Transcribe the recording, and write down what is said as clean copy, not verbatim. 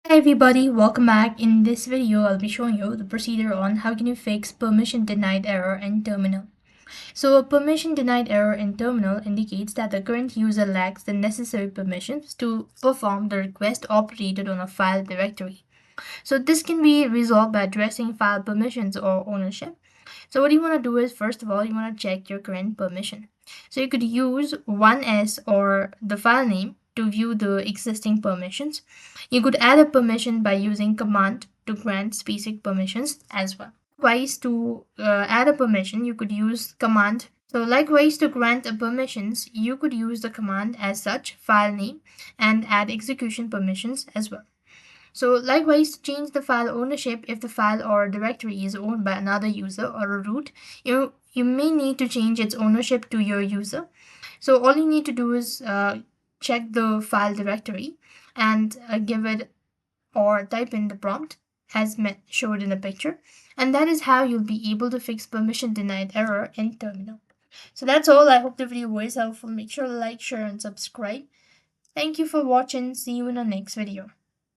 Hi everybody, welcome back. In this video, I'll be showing you the procedure on how can you fix permission denied error in terminal. So a permission denied error in terminal indicates that the current user lacks the necessary permissions to perform the request operated on a file directory. So this can be resolved by addressing file permissions or ownership. So what you want to do is, first of all, you want to check your current permission. So you could use 1s or the file name to view the existing permissions. You could add a permission by using command to grant specific permissions as well. Likewise, to add a permission, you could use command. So likewise, to grant a permissions, you could use the command as such, file name, and add execution permissions as well. So likewise, to change the file ownership, if the file or directory is owned by another user or a root, you may need to change its ownership to your user. So all you need to do is check the file directory and give it or type in the prompt as showed in the picture. And that is how you'll be able to fix permission denied error in terminal. So that's all. I hope the video was helpful. Make sure to like, share, and subscribe. Thank you for watching. See you in the next video.